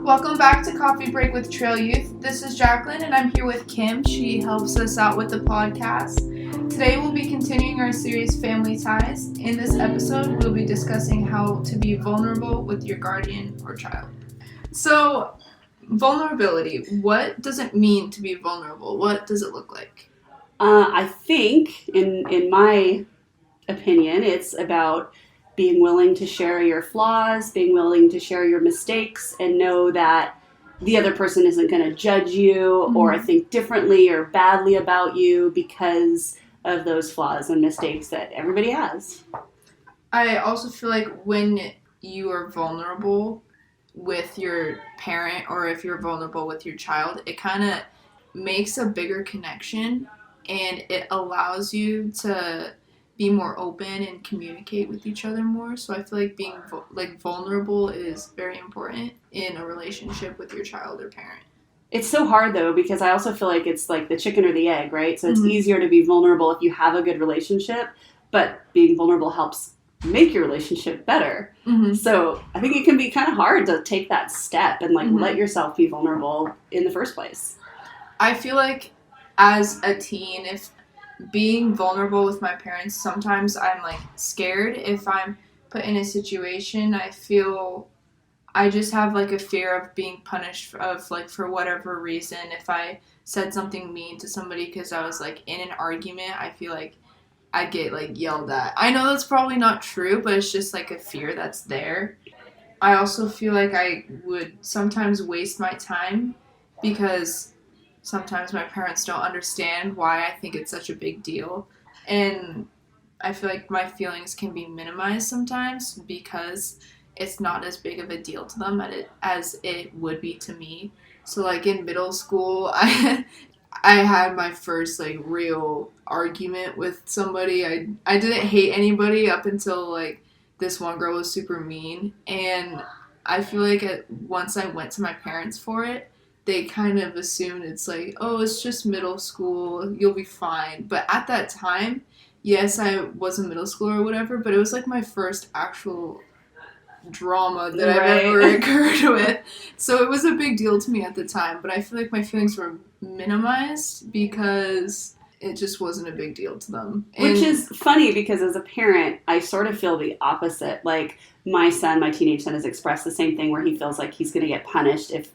Welcome back to Coffee Break with Trail Youth. This is Jacqueline and I'm here with Kim. She helps us out with the podcast. Today we'll be continuing our series Family Ties. In this episode, we'll be discussing how to be vulnerable with your guardian or child. So, vulnerability. What does it mean to be vulnerable? What does it look like? I think, in my opinion, it's about being willing to share your flaws, being willing to share your mistakes, and know that the other person isn't going to judge you or think differently or badly about you because of those flaws and mistakes that everybody has. I also feel like when you are vulnerable with your parent or if you're vulnerable with your child, it kind of makes a bigger connection and it allows you to be more open and communicate with each other more. So I feel like being vulnerable is very important in a relationship with your child or parent. It's so hard though, because I also feel like it's like the chicken or the egg, right? So it's easier to be vulnerable if you have a good relationship, but being vulnerable helps make your relationship better. So I think it can be kind of hard to take that step and let yourself be vulnerable in the first place. I feel like as a teen, if being vulnerable with my parents, sometimes I'm scared if I'm put in a situation. I feel I just have a fear of being punished for whatever reason. If I said something mean to somebody because I was in an argument, I feel like I'd get yelled at. I know that's probably not true, but it's just a fear that's there. I also feel like I would sometimes waste my time because sometimes my parents don't understand why I think it's such a big deal. And I feel like my feelings can be minimized sometimes because it's not as big of a deal to them as it would be to me. So in middle school, I had my first real argument with somebody. I didn't hate anybody up until this one girl was super mean. And I feel like once I went to my parents for it, they kind of assumed it's it's just middle school, you'll be fine. But at that time, yes, I was a middle schooler or whatever, but it was my first actual drama that I've ever occurred with. So it was a big deal to me at the time, but I feel like my feelings were minimized because it just wasn't a big deal to them. Which is funny because as a parent, I sort of feel the opposite. My teenage son has expressed the same thing where he feels like he's going to get punished if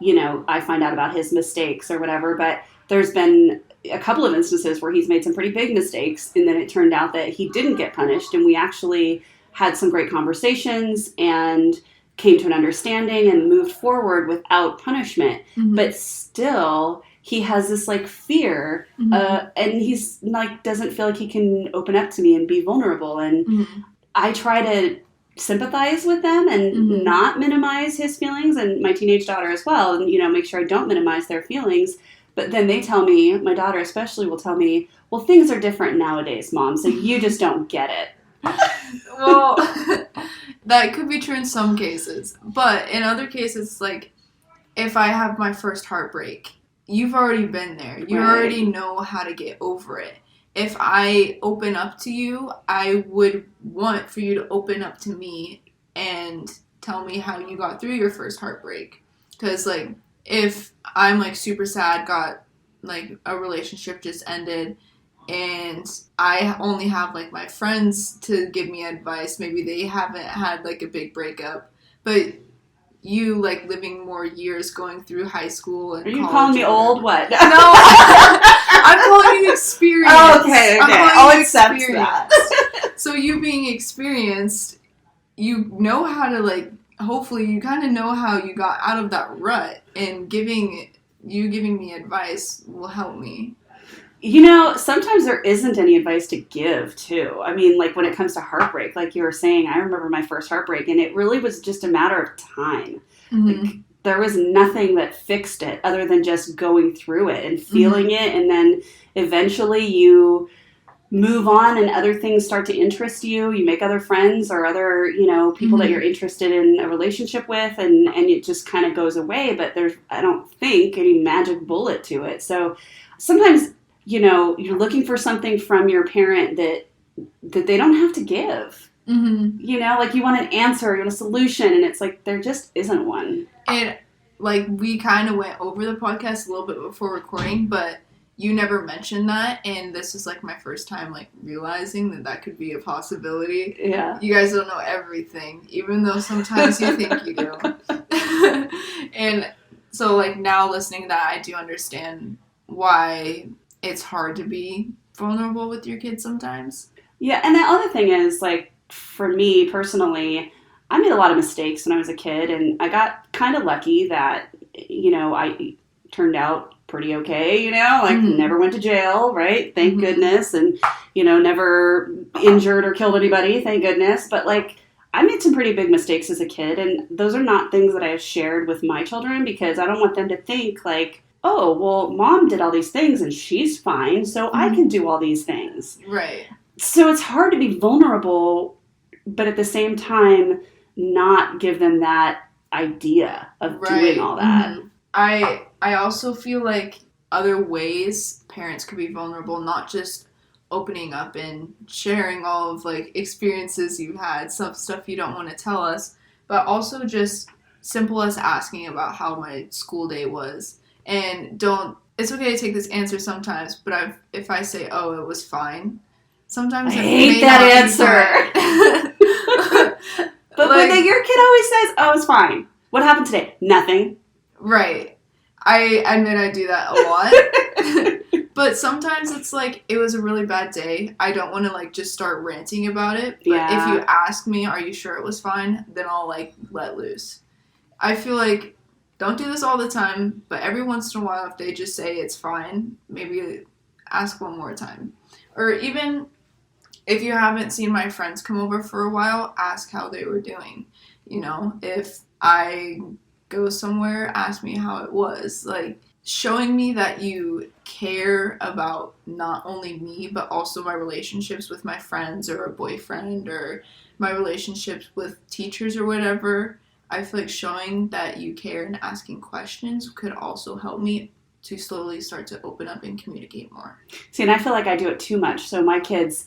I find out about his mistakes or whatever, but there's been a couple of instances where he's made some pretty big mistakes, and then it turned out that he didn't get punished, and we actually had some great conversations and came to an understanding and moved forward without punishment. But still, he has this fear, and he's doesn't feel like he can open up to me and be vulnerable, and I try to sympathize with them and not minimize his feelings, and my teenage daughter as well, and make sure I don't minimize their feelings. But then they tell me, my daughter especially will tell me, well, things are different nowadays, Mom, so you just don't get it. Well, that could be true in some cases, but in other cases, if I have my first heartbreak, you've already been there, you already know how to get over it. If I open up to you, I would want for you to open up to me and tell me how you got through your first heartbreak. Because, if I'm, super sad, got, a relationship just ended, and I only have, my friends to give me advice, maybe they haven't had, a big breakup, but you, living more years going through high school and college. Are you calling me old? What? No, I'm calling you experienced. Oh, okay. I'll accept that. So you being experienced, you know how to, hopefully you kind of know how you got out of that rut, and giving me advice will help me. Sometimes there isn't any advice to give, too. I mean, when it comes to heartbreak, like you were saying, I remember my first heartbreak, and it really was just a matter of time. There was nothing that fixed it other than just going through it and feeling it, and then eventually you move on and other things start to interest you. You make other friends or other, people that you're interested in a relationship with, and it just kind of goes away, but there's, I don't think, any magic bullet to it. So sometimes you're looking for something from your parent that they don't have to give. You want an answer, you want a solution, and it's there just isn't one. And like we kind of went over the podcast a little bit before recording, but you never mentioned that, and this is like my first time like realizing that that could be a possibility. Yeah. You guys don't know everything, even though sometimes you think you do. And so like now listening to that, I do understand why it's hard to be vulnerable with your kids sometimes. Yeah, and the other thing is, like, for me personally, I made a lot of mistakes when I was a kid, and I got kind of lucky that, I turned out pretty okay, like never went to jail, right? Thank goodness. And, never injured or killed anybody, thank goodness. But, like, I made some pretty big mistakes as a kid, and those are not things that I have shared with my children because I don't want them to think, like, oh, well, mom did all these things and she's fine, so I can do all these things. Right. So it's hard to be vulnerable, but at the same time, not give them that idea of doing all that. I also feel like other ways parents could be vulnerable, not just opening up and sharing all of like experiences you've had, stuff you don't want to tell us, but also just simple as asking about how my school day was. And it's okay to take this answer sometimes, but if I say, oh, it was fine, sometimes I hate that answer. But like, when your kid always says, oh, it's fine. What happened today? Nothing. Right. I admit I do that a lot. But sometimes it's like, it was a really bad day. I don't want to like just start ranting about it. But if you ask me, are you sure it was fine? Then I'll like let loose. I feel like, don't do this all the time, but every once in a while, if they just say it's fine, maybe ask one more time. Or even if you haven't seen my friends come over for a while, ask how they were doing. If I go somewhere, ask me how it was. Like, showing me that you care about not only me, but also my relationships with my friends or a boyfriend or my relationships with teachers or whatever. I feel like showing that you care and asking questions could also help me to slowly start to open up and communicate more. See, and I feel like I do it too much. So my kids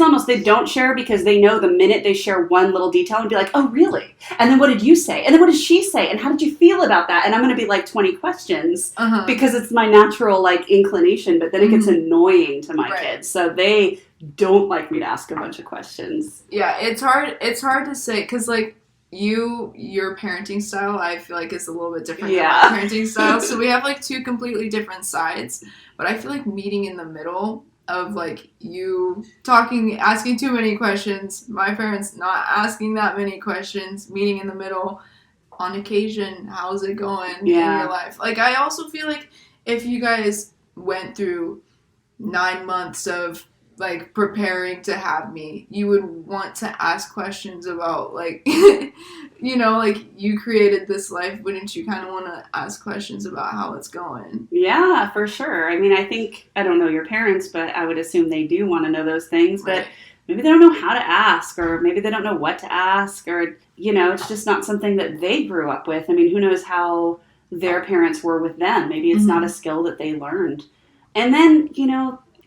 almost, they don't share because they know the minute they share one little detail and be like, oh, really? And then what did you say? And then what did she say? And how did you feel about that? And I'm going to be like 20 questions because it's my natural like inclination, but then it gets annoying to my kids. So they don't like me to ask a bunch of questions. Yeah, it's hard to say because like, your parenting style, I feel like, is a little bit different than my parenting style. So we have like two completely different sides. But I feel like meeting in the middle of like you asking too many questions, my parents not asking that many questions, meeting in the middle on occasion, how's it going in your life? Like, I also feel like if you guys went through 9 months of like preparing to have me, you would want to ask questions about like like you created this life, wouldn't you kind of want to ask questions about how it's going? Yeah, for sure. I mean, I don't know your parents, but I would assume they do want to know those things, but maybe they don't know how to ask, or maybe they don't know what to ask, or it's just not something that they grew up with. I mean, who knows how their parents were with them? Maybe it's not a skill that they learned. And then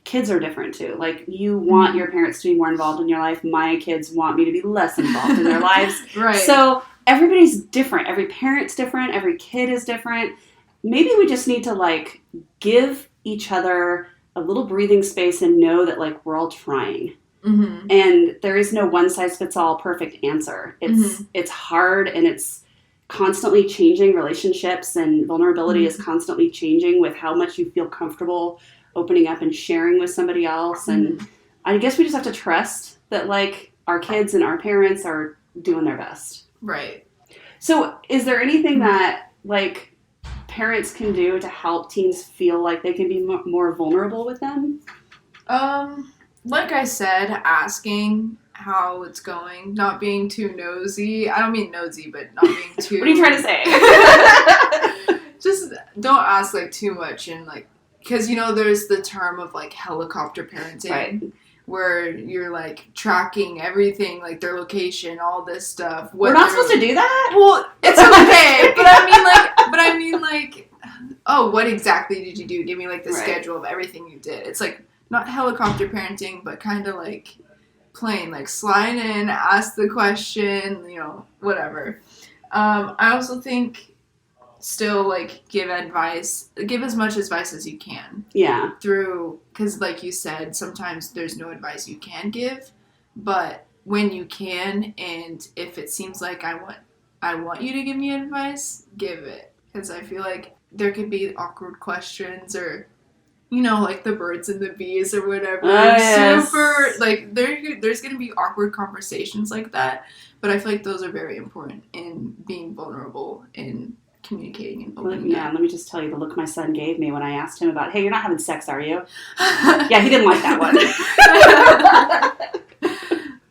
kids are different too. Like, you want your parents to be more involved in your life. My kids want me to be less involved in their lives. Right. So everybody's different. Every parent's different. Every kid is different. Maybe we just need to like give each other a little breathing space and know that like we're all trying. And there is no one size fits all perfect answer. It's hard, and it's constantly changing. Relationships and vulnerability is constantly changing with how much you feel comfortable opening up and sharing with somebody else. And I guess we just have to trust that like our kids and our parents are doing their best. Right. So is there anything that like parents can do to help teens feel like they can be more vulnerable with them? Like I said, asking how it's going, not being too nosy. I don't mean nosy, but not being too... What are you trying to say? Just don't ask like too much, and like, because there's the term of like helicopter parenting, where you're like tracking everything, like their location, all this stuff. We're not supposed to do that? Well, it's okay, but I mean like, oh, what exactly did you do? Give me like the schedule of everything you did. It's like not helicopter parenting, but kind of like plain, like slide in, ask the question, whatever. I also think still like give advice, give as much advice as you can Yeah. through, because like you said, sometimes there's no advice you can give, but when you can, and if it seems like I want you to give me advice, give it, because I feel like there could be awkward questions, or you know, like the birds and the bees or whatever. Yes. Super, like, there's going to be awkward conversations like that. But I feel like those are very important in being vulnerable and communicating and opening Yeah, up. let me just tell you the look my son gave me when I asked him about, hey, you're not having sex, are you? Yeah, he didn't like that one.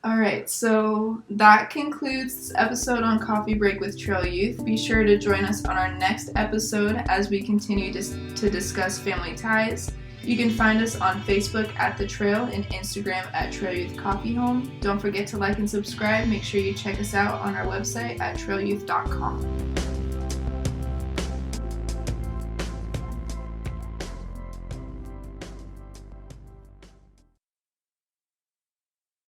All right, so that concludes this episode on Coffee Break with Trail Youth. Be sure to join us on our next episode as we continue to discuss family ties. You can find us on Facebook at The Trail and Instagram at Trail Youth Coffee Home. Don't forget to like and subscribe. Make sure you check us out on our website at trailyouth.com.